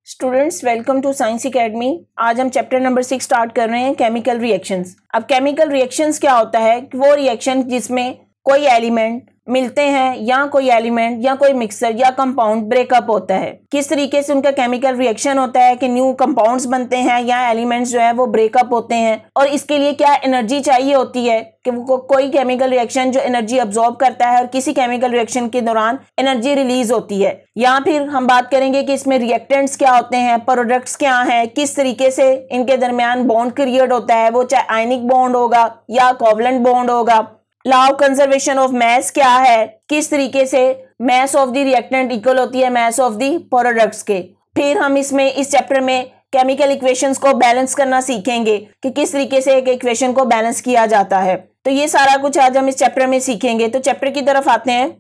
Students welcome to science academy. आज हम chapter number 6 start कर रहे हैं केमिकल रिएक्शंस। अब केमिकल रिएक्शंस क्या होता है कि वो रिएक्शन जिसमें कोई एलिमेंट मिलते हैं या कोई एलिमेंट या कोई मिक्सर या कंपाउंड ब्रेकअप होता है, किस तरीके से उनका केमिकल रिएक्शन होता है कि न्यू कंपाउंड्स बनते हैं या एलिमेंट्स जो है वो ब्रेकअप होते हैं, और इसके लिए क्या एनर्जी चाहिए होती है कि वो कोई केमिकल रिएक्शन जो एनर्जी अब्सॉर्ब करता है और किसी केमिकल रिएक्शन के दौरान एनर्जी रिलीज होती है। या फिर हम बात करेंगे कि इसमें रिएक्टेंट्स क्या होते हैं, प्रोडक्ट्स क्या हैं, किस तरीके से इनके दरमियान बॉन्ड क्रिएट होता है, वो चाहे आयनिक बॉन्ड होगा या कोवलेंट बॉन्ड होगा। Law of conservation of mass क्या है, किस तरीके से mass of the reactant equal होती है मास ऑफ द प्रोडक्ट्स के। फिर हम इस चैप्टर में केमिकल इक्वेशंस को बैलेंस करना सीखेंगे कि किस तरीके से एक इक्वेशन को बैलेंस किया जाता है। तो ये सारा कुछ आज हम इस चैप्टर में सीखेंगे। तो चैप्टर की तरफ आते हैं।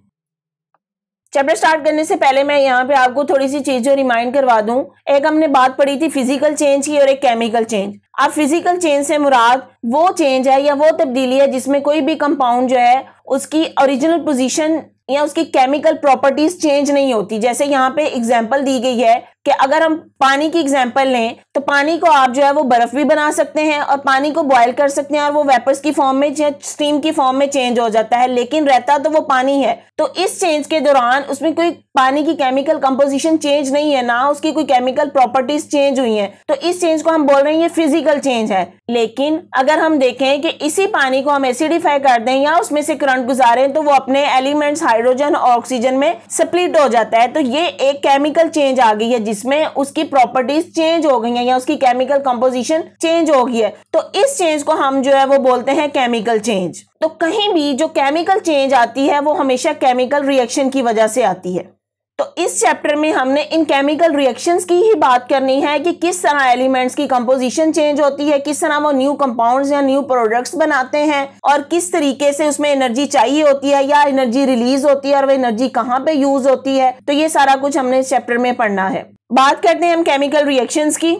चैप्टर स्टार्ट करने से पहले मैं यहाँ पे आपको थोड़ी सी चीजें रिमाइंड करवा दूं। एक हमने बात पढ़ी थी फिजिकल चेंज की और एक केमिकल चेंज। अब फिजिकल चेंज से मुराद वो चेंज है या वो तब्दीली है जिसमें कोई भी कंपाउंड जो है उसकी ओरिजिनल पोजीशन या उसकी केमिकल प्रॉपर्टीज चेंज नहीं होती। जैसे यहाँ पे एग्जांपल दी गई है कि अगर हम पानी की एग्जांपल लें तो पानी को आप जो है वो बर्फ भी बना सकते हैं और पानी को बॉयल कर सकते हैं और वो वेपर्स की फॉर्म में या स्टीम की फॉर्म में चेंज हो जाता है, लेकिन रहता तो वो पानी है। तो इस चेंज के दौरान उसमें कोई पानी की केमिकल कंपोजिशन चेंज नहीं है, ना उसकी कोई केमिकल प्रॉपर्टीज चेंज हुई हैं। तो इस चेंज को हम बोल रहे हैं ये फिजिकल चेंज है। लेकिन अगर हम देखें कि इसी पानी को हम एसिडिफाई कर दें या उसमें से करंट गुजारें तो वो अपने एलिमेंट्स हाइड्रोजन और ऑक्सीजन में स्प्लिट हो जाता है। तो ये एक केमिकल चेंज आ गई है जिसमें उसकी प्रॉपर्टीज चेंज हो गई हैं या उसकी केमिकल कंपोजिशन चेंज हो गई है। तो इस चेंज को हम जो है वो बोलते हैं केमिकल चेंज। तो कहीं भी जो केमिकल चेंज आती है वो हमेशा केमिकल रिएक्शन की वजह से आती है। तो इस चैप्टर में हमने इन केमिकल रिएक्शंस की ही बात करनी है कि किस तरह एलिमेंट्स की कंपोजिशन चेंज होती है, किस तरह वो न्यू कंपाउंड्स या न्यू प्रोडक्ट्स बनाते हैं और किस तरीके से उसमें एनर्जी चाहिए होती है या एनर्जी रिलीज होती है और वो एनर्जी कहाँ पे यूज होती है। तो ये सारा कुछ हमने इस चैप्टर में पढ़ना है। बात करते हैं हम केमिकल रिएक्शंस की।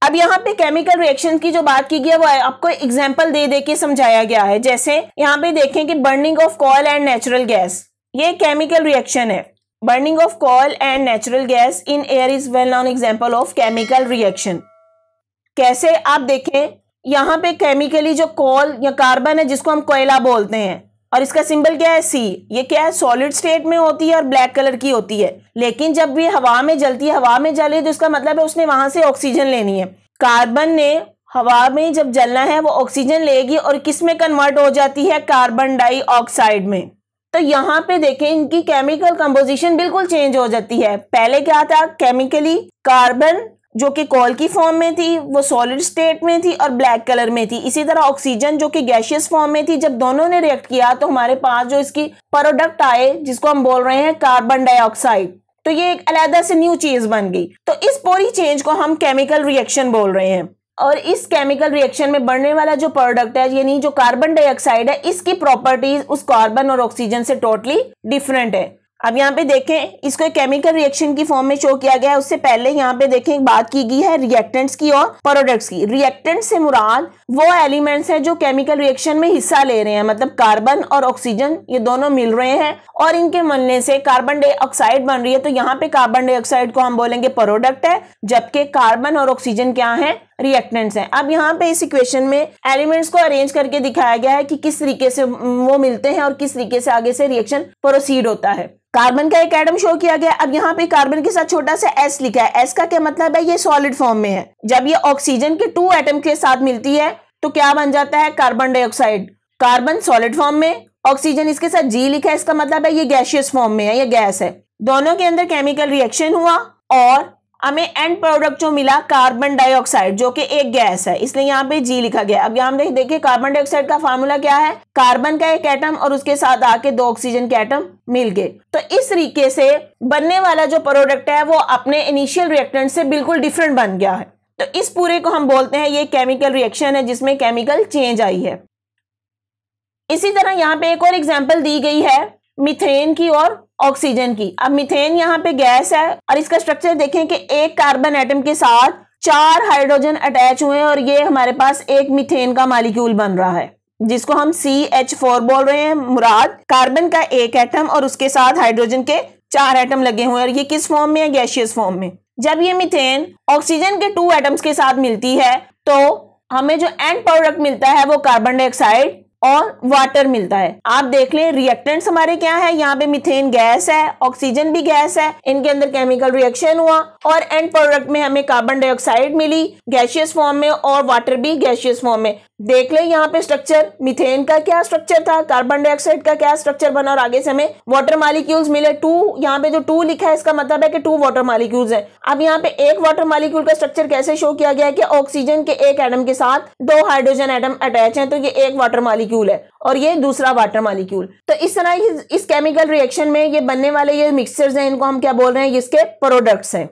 अब यहाँ पे केमिकल रिएक्शन की जो बात की गई है वो आपको एग्जांपल दे के समझाया गया है। जैसे यहाँ पे देखें कि burning of coil and natural gas, ये केमिकल रिएक्शन है। Burning of coil and natural gas in air is well known example of chemical reaction. कैसे, आप देखें यहाँ पे केमिकली जो कॉल या कार्बन है जिसको हम कोयला बोलते हैं और इसका सिंबल क्या है सी, ये क्या है सॉलिड स्टेट में होती है और ब्लैक कलर की होती है। लेकिन जब ये हवा में जलती है, हवा में जले तो इसका मतलब है उसने वहां से ऑक्सीजन लेनी है। कार्बन ने हवा में जब जलना है वो ऑक्सीजन लेगी और किस में कन्वर्ट हो जाती है, कार्बन डाइऑक्साइड में। तो यहाँ पे देखें इनकी केमिकल कंपोजिशन बिल्कुल चेंज हो जाती है। पहले क्या था, केमिकली कार्बन जो कि कॉल की फॉर्म में थी वो सॉलिड स्टेट में थी और ब्लैक कलर में थी। इसी तरह ऑक्सीजन जो कि गैसियस फॉर्म में थी, जब दोनों ने रिएक्ट किया तो हमारे पास जो इसकी प्रोडक्ट आए जिसको हम बोल रहे हैं कार्बन डाइऑक्साइड, तो ये एक अलग से न्यू चीज बन गई। तो इस पूरी चेंज को हम केमिकल रिएक्शन बोल रहे हैं। और इस केमिकल रिएक्शन में बनने वाला जो प्रोडक्ट है यानी जो कार्बन डाइऑक्साइड है, इसकी प्रॉपर्टीज उस कार्बन और ऑक्सीजन से टोटली डिफरेंट है। अब यहाँ पे देखें इसको केमिकल रिएक्शन की फॉर्म में शो किया गया है। उससे पहले यहाँ पे देखें एक बात की गई है रिएक्टेंट्स की और प्रोडक्ट्स की। रिएक्टेंट से मुराद वो एलिमेंट्स हैं जो केमिकल रिएक्शन में हिस्सा ले रहे हैं, मतलब कार्बन और ऑक्सीजन ये दोनों मिल रहे हैं और इनके मिलने से कार्बन डाइऑक्साइड बन रही है। तो यहाँ पे कार्बन डाइऑक्साइड को हम बोलेंगे प्रोडक्ट है, जबकि कार्बन और ऑक्सीजन क्या है, रिएक्टेंट्स हैं। अब यहाँ पे इस इक्वेशन में एलिमेंट्स को अरेंज करके दिखाया गया है कि किस तरीके से वो मिलते हैं और किस तरीके से आगे से रिएक्शन प्रोसीड होता है। कार्बन का एक एटम शो किया गया। अब यहाँ पे कार्बन के साथ छोटा सा एस लिखा है। एस का क्या मतलब है, ये सॉलिड फॉर्म में है। जब ये ऑक्सीजन के 2 एटम के साथ मिलती है तो क्या बन जाता है, carbon dioxide. Carbon solid form में, ऑक्सीजन इसके साथ जी लिखा है, इसका मतलब है ये गैसियस फॉर्म में है, ये गैस है। दोनों के अंदर केमिकल रिएक्शन हुआ और हमें एंड प्रोडक्ट जो मिला कार्बन डाइऑक्साइड जो कि एक गैस है, इसलिए यहाँ पे जी लिखा गया। अब यहाँ देखिए कार्बन डाइऑक्साइड का फार्मूला क्या है, कार्बन का एक एटम और उसके साथ आके 2 ऑक्सीजन के एटम मिल गए। तो इस तरीके से बनने वाला जो प्रोडक्ट है वो अपने इनिशियल रिएक्टेंट से बिल्कुल डिफरेंट बन गया है। तो इस पूरे को हम बोलते हैं ये केमिकल रिएक्शन है जिसमें केमिकल चेंज आई है। इसी तरह यहाँ पे एक और एग्जाम्पल दी गई है मीथेन की और ऑक्सीजन की। अब मीथेन यहाँ पे गैस है और इसका स्ट्रक्चर देखें कि एक कार्बन एटम के साथ 4 हाइड्रोजन अटैच हुए हैं और ये हमारे पास एक मीथेन का मॉलिक्यूल बन रहा है जिसको हम CH4 बोल रहे हैं। मुराद कार्बन का एक एटम और उसके साथ हाइड्रोजन के 4 एटम लगे हुए हैं और ये किस फॉर्म में है, गैसियस फॉर्म में। जब ये मीथेन ऑक्सीजन के 2 एटम्स के साथ मिलती है तो हमें जो एंड प्रोडक्ट मिलता है वो कार्बन डाइऑक्साइड और वाटर मिलता है। आप देख लें रिएक्टेंट्स हमारे क्या है, यहाँ पे मीथेन गैस है, ऑक्सीजन भी गैस है, इनके अंदर केमिकल रिएक्शन हुआ और एंड प्रोडक्ट में हमें कार्बन डाइऑक्साइड मिली गैसियस फॉर्म में और वाटर भी गैसियस फॉर्म में। देख लें यहाँ पे स्ट्रक्चर, मीथेन का क्या स्ट्रक्चर था, कार्बन डाइऑक्साइड का क्या स्ट्रक्चर बना और आगे से हमें वाटर मॉलिक्यूल्स मिले 2। यहाँ पे जो 2 लिखा है इसका मतलब है कि 2 वाटर मॉलिक्यूल्स हैं। अब यहाँ पे एक वाटर मॉलिक्यूल का स्ट्रक्चर कैसे शो किया गया है कि ऑक्सीजन के एक एटम के साथ 2 हाइड्रोजन एटम अटैच हैं, तो ये एक वाटर मॉलिक्यूल है और ये दूसरा वाटर मॉलिक्यूल। तो इस तरह इस केमिकल रिएक्शन में ये बनने वाले ये मिक्सचर्स हैं, इनको हम क्या बोल रहे हैं, इसके प्रोडक्ट्स हैं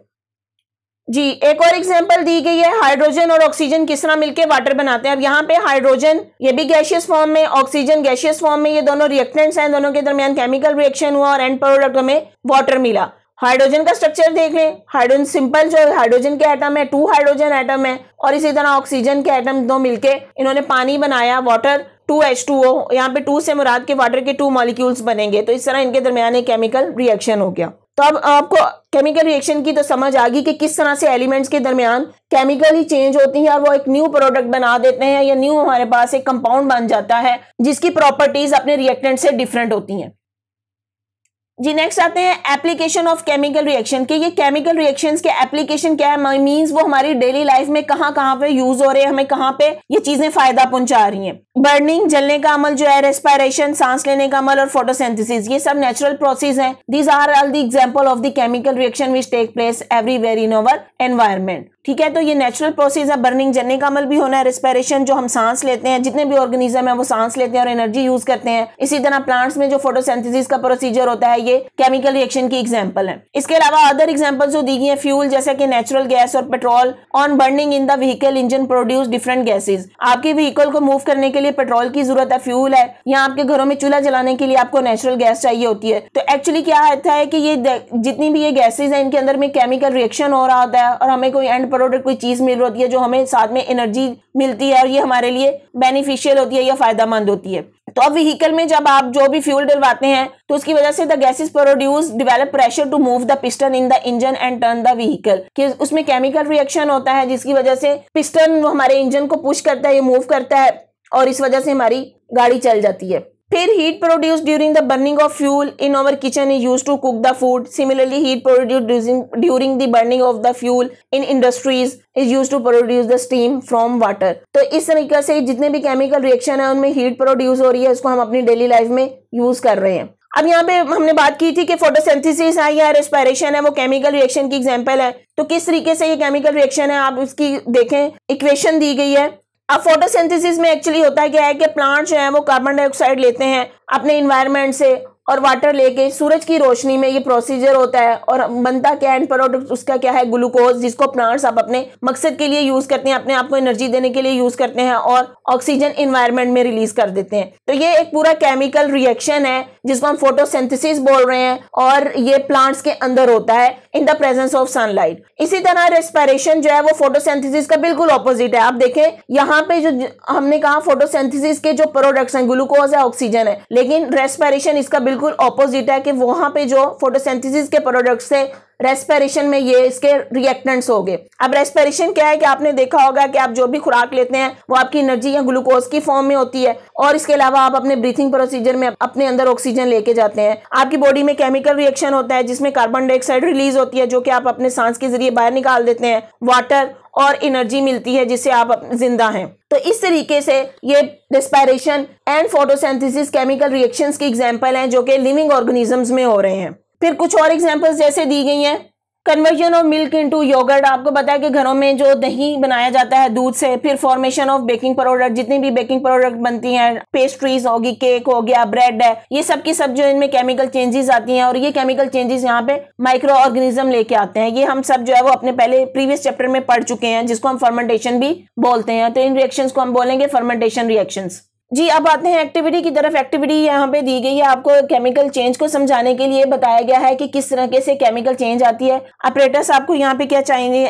जी। एक और एग्जांपल दी गई है, हाइड्रोजन और ऑक्सीजन किस तरह मिलके वाटर बनाते हैं। अब यहाँ पे हाइड्रोजन ये भी गैसियस फॉर्म में, ऑक्सीजन गैसियस फॉर्म में, ये दोनों रिएक्टेंट्स हैं, दोनों के दरमियान केमिकल रिएक्शन हुआ और एंड प्रोडक्ट हमें वाटर मिला। हाइड्रोजन का स्ट्रक्चर देख लें, हाइड्रोजन सिंपल जो हाइड्रोजन के एटम है 2 हाइड्रोजन एटम है और इसी तरह ऑक्सीजन के एटम 2 मिलके इन्होंने पानी बनाया, वाटर 2H2O। यहाँ पे 2 से मुराद के वाटर के 2 मॉलिक्यूल्स बनेंगे, तो इस तरह इनके दरमियान एक केमिकल रिएक्शन हो गया। तो अब आपको केमिकल रिएक्शन की तो समझ आ गई कि किस तरह से एलिमेंट्स के दरमियान केमिकली चेंज होती है और वो एक न्यू प्रोडक्ट बना देते हैं या न्यू हमारे पास एक कंपाउंड बन जाता है जिसकी प्रॉपर्टीज अपने रिएक्टेंट से डिफरेंट होती हैं जी। नेक्स्ट आते हैं एप्लीकेशन ऑफ केमिकल रिएक्शन के। ये केमिकल रिएक्शंस के एप्लीकेशन क्या है, मींस वो हमारी डेली लाइफ में कहाँ कहाँ पे यूज हो रहे हैं, हमें कहाँ पे ये चीजें फायदा पहुंचा रही हैं। बर्निंग जलने का अमल जो है, रेस्पिरेशन सांस लेने का अमल और फोटोसिंथेसिस, ये सब नेचुरल प्रोसेस हैं। These are all the example of the chemical reaction which take place everywhere in our environment. ठीक है, तो ये नेचुरल प्रोसेस है। बर्निंग जलने का अमल भी होना है, रेस्पिरेशन जो हम सांस लेते हैं, जितने भी ऑर्गेनिज्म है वो सांस लेते हैं और एनर्जी यूज करते हैं। इसी तरह प्लांट्स में जो फोटोसिंथेसिस का प्रोसीजर होता है ये केमिकल रिएक्शन की एग्जांपल है। इसके अलावा अदर एग्जांपल्स जो दी गई है, फ्यूल जैसे कि नेचुरल गैस और petrol on burning in the vehicle engine produce different gases. आपके व्हीकल को मूव करने के लिए पेट्रोल की जरूरत है, फ्यूल है, या आपके घरों में चूल्हा जलाने के लिए आपको नेचुरल गैस चाहिए होती है। तो एक्चुअली क्या होता है कि ये जितनी भी ये गैसेज है इनके अंदर में केमिकल रिएक्शन हो रहा होता है और हमें कोई एंड प्रोडक्ट कोई चीज मिल रही होती है जो हमें साथ में एनर्जी मिलती है और ये हमारे लिए बेनिफिशियल होती है या फायदेमंद होती है। तो अब व्हीकल में जब आप जो भी फ्यूल डलवाते हैं तो उसकी वजह से the gases produce develop pressure to move the piston in the engine and turn the vehicle, कि उसमें केमिकल रिएक्शन होता है जिसकी वजह से पिस्टन हमारे इंजन को पुश करता है, ये मूव करता है और इस वजह से हमारी गाड़ी चल जाती है। फिर heat produce during the burning of fuel in our kitchen is used to cook the food. Similarly heat produce during the burning of the fuel in industries is used to produce the steam from water. तो इस तरीके से जितने भी chemical reaction है उनमें heat produce हो रही है, उसको हम अपनी डेली लाइफ में यूज कर रहे हैं। अब यहाँ पे हमने बात की थी कि फोटोसिंथेसिस है या रेस्पिरेशन है वो केमिकल रिएक्शन की एग्जांपल है। तो किस तरीके से ये केमिकल रिएक्शन है आप इसकी देखें, इक्वेशन दी गई है। अब फोटोसिंथेसिस में एक्चुअली होता है क्या है कि प्लांट जो है वो कार्बन डाइऑक्साइड लेते हैं अपने इन्वायरमेंट से और वाटर लेके सूरज की रोशनी में ये प्रोसीजर होता है और बनता क्या एंड प्रोडक्ट उसका क्या है, ग्लूकोज, जिसको प्लांट्स आप अपने मकसद के लिए यूज करते हैं, अपने आप को एनर्जी देने के लिए यूज करते हैं और ऑक्सीजन इन्वायरमेंट में रिलीज कर देते हैं। तो ये एक पूरा केमिकल रिएक्शन है जिसको हम फोटोसिंथेसिस बोल रहे हैं और ये प्लांट्स के अंदर होता है इन द प्रेजेंस ऑफ सनलाइट। इसी तरह रेस्पिरेशन जो है वो फोटोसिंथेसिस का बिल्कुल ऑपोजिट है। आप देखें यहाँ पे जो हमने कहा फोटोसिंथेसिस के जो प्रोडक्ट्स हैं ग्लूकोज है, ऑक्सीजन है, लेकिन रेस्पिरेशन इसका बिल्कुल ऑपोजिट है कि वहां पे जो फोटोसिंथेसिस के प्रोडक्ट्स है रेस्पिरेशन में ये इसके रिएक्टेंट्स हो गए। अब रेस्पिरेशन क्या है कि आपने देखा होगा कि आप जो भी खुराक लेते हैं वो आपकी एनर्जी या ग्लूकोज की फॉर्म में होती है और इसके अलावा आप अपने ब्रीथिंग प्रोसीजर में अपने अंदर ऑक्सीजन लेके जाते हैं। आपकी बॉडी में केमिकल रिएक्शन होता है जिसमें कार्बन डाइऑक्साइड रिलीज होती है जो कि आप अपने सांस के जरिए बाहर निकाल देते हैं, वाटर और एनर्जी मिलती है जिससे आप जिंदा हैं। तो इस तरीके से ये respiration and photosynthesis chemical reactions की एग्जांपल हैं जो कि लिविंग ऑर्गेनिजम्स में हो रहे हैं। फिर कुछ और एग्जांपल्स जैसे दी गई हैं, conversion of milk into yogurt. आपको पता है कि घरों में जो दही बनाया जाता है दूध से, फिर फॉर्मेशन ऑफ बेकिंग प्रोडक्ट, जितनी भी बेकिंग प्रोडक्ट बनती हैं, पेस्ट्रीज होगी, केक हो गया, ब्रेड है, ये सब की सब जो इनमें केमिकल चेंजेस आती हैं और ये केमिकल चेंजेस यहाँ पे माइक्रो ऑर्गेनिज्म लेके आते हैं। ये हम सब जो है वो अपने पहले प्रीवियस चैप्टर में पढ़ चुके हैं जिसको हम फर्मेंटेशन भी बोलते हैं। तो इन रिएक्शंस को हम बोलेंगे फर्मेंटेशन रिएक्शंस। जी अब आते हैं एक्टिविटी की तरफ। एक्टिविटी यहाँ पे दी गई है, आपको केमिकल चेंज को समझाने के लिए बताया गया है कि किस तरीके से केमिकल चेंज आती है। ऑपरेटर्स आपको यहाँ पे क्या चाहिए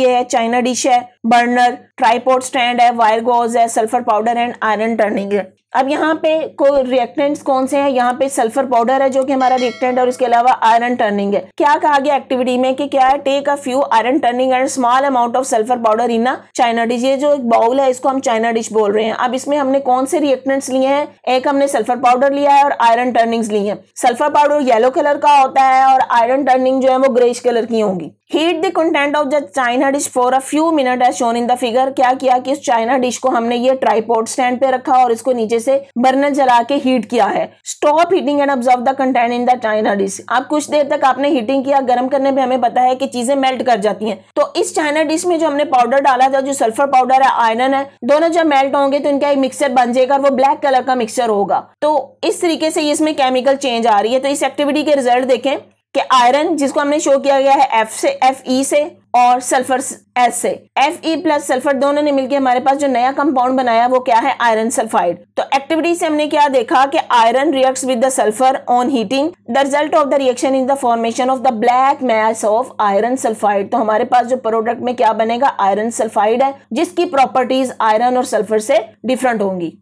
है, चाइना डिश है, बर्नर, ट्राइपॉड स्टैंड है, वायर गॉज है, sulphur powder and iron turning है। अब यहाँ पे कोई रिएक्टेंट्स कौन से हैं, यहाँ पे सल्फर पाउडर है जो कि हमारा रिएक्टेंट, और इसके अलावा आयरन टर्निंग है। क्या कहा गया एक्टिविटी में कि क्या है, take a few iron turning and small amount of sulphur powder in a china dish. ये जो एक बाउल है इसको हम चाइना डिश बोल रहे हैं। अब इसमें हमने कौन से रिएक्टेंट्स लिए हैं, एक हमने सल्फर पाउडर लिया है और आयरन टर्निंग्स ली हैं। सल्फर पाउडर येलो कलर का होता है और आयरन टर्निंग जो है वो ग्रेइश कलर की होंगी। Heat the content of the china dish for a few minute as shown in the figure. क्या किया कि इस चाइना डिश को हमने ये ट्राइपॉड स्टैंड पे रखा और इसको नीचे से बर्नर जला के हीट किया है। Stop heating and observe the content in the china dish. अब कुछ देर तक आपने हीटिंग किया, गर्म करने पे हमें पता है कि चीजें मेल्ट कर जाती हैं। तो इस चाइना डिश में जो हमने पाउडर डाला था, जो सल्फर पाउडर है, आयरन है, दोनों जब मेल्ट होंगे तो इनका एक मिक्सचर बन जाएगा और वो ब्लैक कलर का मिक्सचर होगा। तो इस तरीके से इसमें केमिकल चेंज आ रही है। तो इस एक्टिविटी के रिजल्ट देखें कि आयरन जिसको हमने शो किया गया है Fe से और सल्फर S से, Fe प्लस सल्फर दोनों ने मिलकर हमारे पास जो नया कंपाउंड बनाया वो क्या है, आयरन सल्फाइड। तो एक्टिविटी से हमने क्या देखा कि iron reacts with the sulphur on heating, the result of the reaction is the formation of the black mass of iron sulphide. तो हमारे पास जो प्रोडक्ट में क्या बनेगा, आयरन सल्फाइड है जिसकी प्रॉपर्टीज आयरन और सल्फर से डिफरेंट होंगी।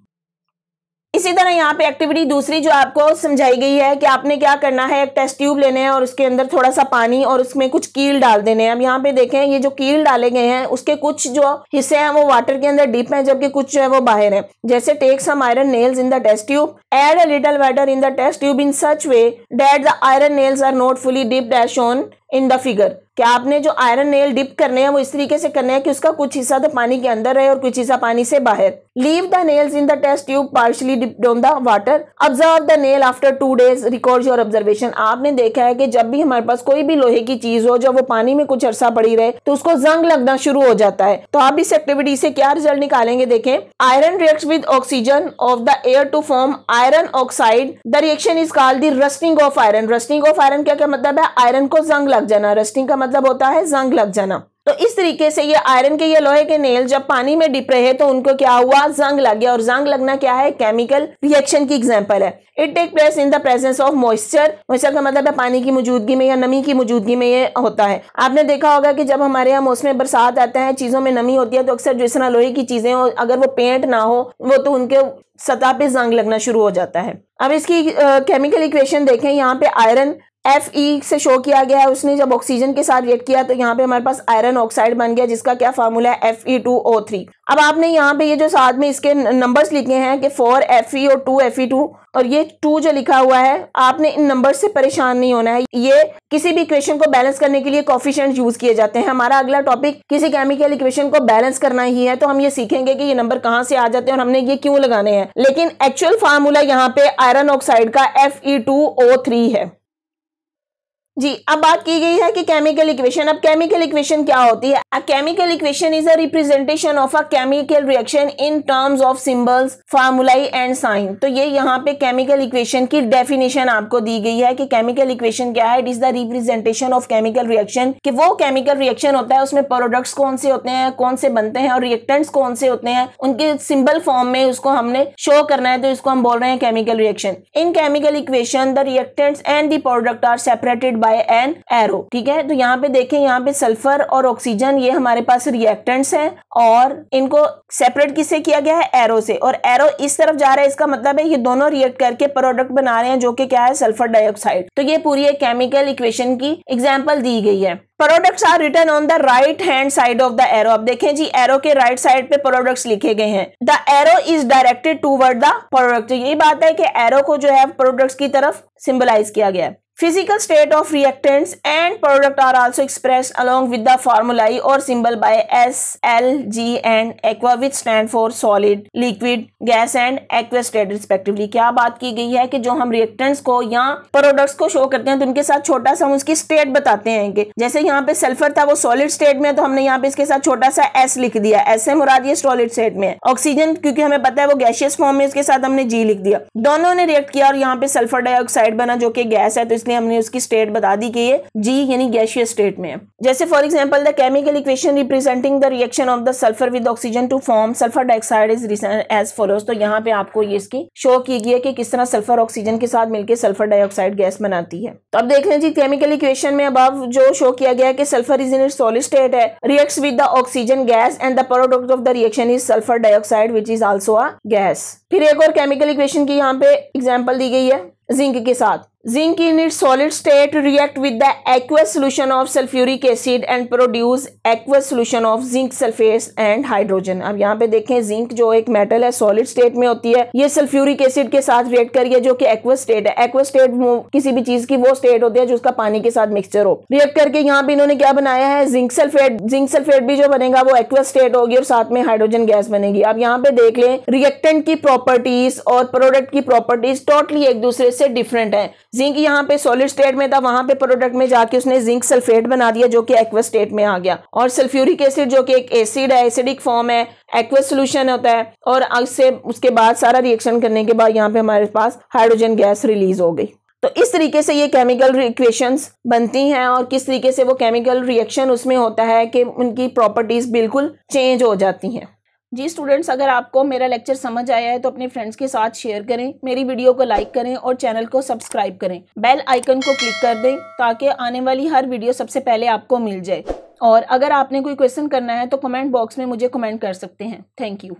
इसी तरह यहाँ पे एक्टिविटी दूसरी जो आपको समझाई गई है कि आपने क्या करना है, एक टेस्ट ट्यूब लेने हैं और उसके अंदर थोड़ा सा पानी और उसमें कुछ कील डाल देने हैं। अब यहाँ पे देखें ये जो कील डाले गए हैं उसके कुछ जो हिस्से हैं वो वाटर के अंदर डीप हैं जबकि कुछ जो है वो बाहर है। जैसे take some iron nails in the test tube, add a little water in the test tube in such way that the iron nails are not fully dipped as shown in the figure. क्या आपने जो iron nail dip करने हैं वो इस तरीके से करने हैं कि उसका कुछ हिस्सा तो पानी के अंदर रहे और कुछ हिस्सा पानी से बाहर। Leave the nails in the test tube partially dipped on the water, observe the nail after 2 days, record your observation. आपने देखा है कि जब भी हमारे पास कोई भी लोहे की चीज हो जब वो पानी में कुछ अरसा पड़ी रहे तो उसको जंग लगना शुरू हो जाता है। तो आप इस एक्टिविटी से क्या रिजल्ट निकालेंगे, देखें, iron reacts with oxygen of the air to form iron oxide, the reaction is called the rusting of iron. Rusting of iron क्या मतलब है, आयरन को जंग लग जाना। रस्टिंग का मतलब होता है जंग लग जाना। तो इस तरीके से ये आयरन के ये लोहे के नेल जब पानी में डिप रहे तो उनको क्या हुआ, जंग लग गया। और जंग लगना क्या है, केमिकल रिएक्शन की एग्जांपल है। It take place in the presence of moisture. Moisture का मतलब है पानी की मौजूदगी में या नमी की मौजूदगी में ये होता है। आपने देखा होगा कि जब हमारे यहाँ मौसम बरसात आता है, चीजों में नमी होती है तो अक्सर जिस तरह लोहे की चीजें हो अगर वो पेंट ना हो वो तो उनके सतह पे जंग लगना शुरू हो जाता है। अब इसकी केमिकल इक्वेशन देखें, यहाँ पे आयरन Fe से शो किया गया है, उसने जब ऑक्सीजन के साथ रिएक्ट किया तो यहाँ पे हमारे पास आयरन ऑक्साइड बन गया जिसका क्या फार्मूला है, Fe2O3। अब आपने यहाँ पे ये जो साथ में इसके नंबर्स लिखे हैं कि 4Fe और 2Fe2 और ये 2 जो लिखा हुआ है, आपने इन नंबर्स से परेशान नहीं होना है। ये किसी भी इक्वेशन को बैलेंस करने के लिए कोफिशिएंट यूज किए जाते हैं। हमारा अगला टॉपिक किसी केमिकल इक्वेशन को बैलेंस करना ही है, तो हम ये सीखेंगे कि ये नंबर कहाँ से आ जाते हैं और हमने ये क्यों लगाने हैं। लेकिन एक्चुअल फार्मूला यहाँ पे आयरन ऑक्साइड का Fe2O3 है जी। अब बात की गई है कि केमिकल इक्वेशन। अब केमिकल इक्वेशन क्या होती है, a chemical equation is a representation of a chemical reaction in terms of symbols, formulae and sign. तो ये यहाँ पे केमिकल इक्वेशन की डेफिनेशन आपको दी गई है कि केमिकल इक्वेशन क्या है, it is the representation of chemical reaction, कि वो केमिकल रिएक्शन होता है उसमें प्रोडक्ट्स कौन से होते हैं, कौन से बनते हैं और रिएक्टेंट्स कौन से होते हैं, उनके सिंबल फॉर्म में उसको हमने शो करना है, तो इसको हम बोल रहे हैं chemical reaction. In chemical equation the reactants and the product are separated by an arrow. ठीक है, तो यहाँ पे देखें, यहाँ पे सल्फर और ऑक्सीजन ये हमारे पास रिएक्टेंट्स हैं और इनको सेपरेट किससे किया गया है, एरो से। और एरो इस तरफ जा रहा है, इसका मतलब है ये दोनों रिएक्ट करके प्रोडक्ट बना रहे हैं जो कि क्या है, सल्फर डाइऑक्साइड। तो ये पूरी एक केमिकल इक्वेशन की एग्जांपल दी गई है। Products are written on the right hand side of the arrow. अब देखें जी, एरो के राइट साइड पे प्रोडक्ट्स लिखे गए हैं। The arrow is directed toward the product. तो यही बात है कि एरो को जो है प्रोडक्ट्स की तरफ सिंबलाइज किया गया है। Physical state of reactants and product are also expressed along with the formulae or symbol by S, L, G and aqua which stand for solid, liquid, gas and aqueous state respectively। क्या बात की गई है कि जो हम reactants को या products को शो करते हैं तो उनके साथ छोटा सा हम उसकी स्टेट बताते हैं कि जैसे यहाँ पे सल्फर था वो सॉलिड स्टेट में है तो हमने यहाँ पे इसके साथ छोटा सा S लिख दिया, S से मुराद ये सॉलिड स्टेट में है। ऑक्सीजन क्योंकि हमें पता है वो गैसियस फॉर्म में, इसके साथ हमने G लिख दिया। दोनों ने रिएक्ट किया और यहाँ पे सल्फर डाइऑक्साइड बना जो कि गैस है, तो इसलिए हमने उसकी स्टेट बता दी कि ये जी यानी गैसियस स्टेट में है। जैसे for example the chemical equation representing the reaction of the sulphur with oxygen to form sulphur dioxide is as follows. तो यहाँ पे आपको ये इसकी शो की गई है कि किस तरह सल्फर ऑक्सीजन के साथ मिलकर सल्फर डाइऑक्साइड गैस बनाती है। तो अब देख लें जी केमिकल इक्वेशन में अब जो शो किया गया है कि sulphur is in its solid state है, reacts with the oxygen gas and the product of the reaction is sulphur dioxide which is also a gas. फिर एक और केमिकल इक्वेशन की यहाँ पे एग्जांपल दी गई है जिंक के साथ। Zinc in its solid state react with the aqueous solution of sulfuric acid and produce aqueous solution of zinc sulfates and hydrogen। अब यहाँ पे देखें जिंक जो एक मेटल है सॉलिड स्टेट में होती है, ये सल्फ्यूरिक एसिड के साथ रिएक्ट करिए जो कि एक्वस स्टेट है। एक्वस स्टेट किसी भी चीज की वो स्टेट होती है जो उसका पानी के साथ मिक्सचर हो। रिएक्ट करके यहाँ पे इन्होंने क्या बनाया है जिंक सल्फेट। जिंक सल्फेट भी जो बनेगा वो एक्वस स्टेट होगी और साथ में हाइड्रोजन गैस बनेगी। अब यहाँ पे देख लें रिएक्टेंट की प्रॉपर्टीज और प्रोडक्ट की प्रॉपर्टीज टोटली एक दूसरे से डिफरेंट है। जिंक यहाँ पे सॉलिड स्टेट में था, वहां पे प्रोडक्ट में जाके उसने जिंक सल्फेट बना दिया जो कि एक्वस स्टेट में आ गया। और सल्फ्यूरिक एसिड जो कि एक एसिड है, एसिडिक फॉर्म है, एक्वस सॉल्यूशन होता है और उससे उसके बाद सारा रिएक्शन करने के बाद यहाँ पे हमारे पास हाइड्रोजन गैस रिलीज हो गई। तो इस तरीके से ये केमिकल इक्वेशंस बनती हैं और किस तरीके से वो केमिकल रिएक्शन उसमें होता है कि उनकी प्रॉपर्टीज बिल्कुल चेंज हो जाती हैं। जी स्टूडेंट्स, अगर आपको मेरा लेक्चर समझ आया है तो अपने फ्रेंड्स के साथ शेयर करें, मेरी वीडियो को लाइक करें और चैनल को सब्सक्राइब करें। बेल आइकन को क्लिक कर दें ताकि आने वाली हर वीडियो सबसे पहले आपको मिल जाए। और अगर आपने कोई क्वेश्चन करना है तो कमेंट बॉक्स में मुझे कमेंट कर सकते हैं। Thank you.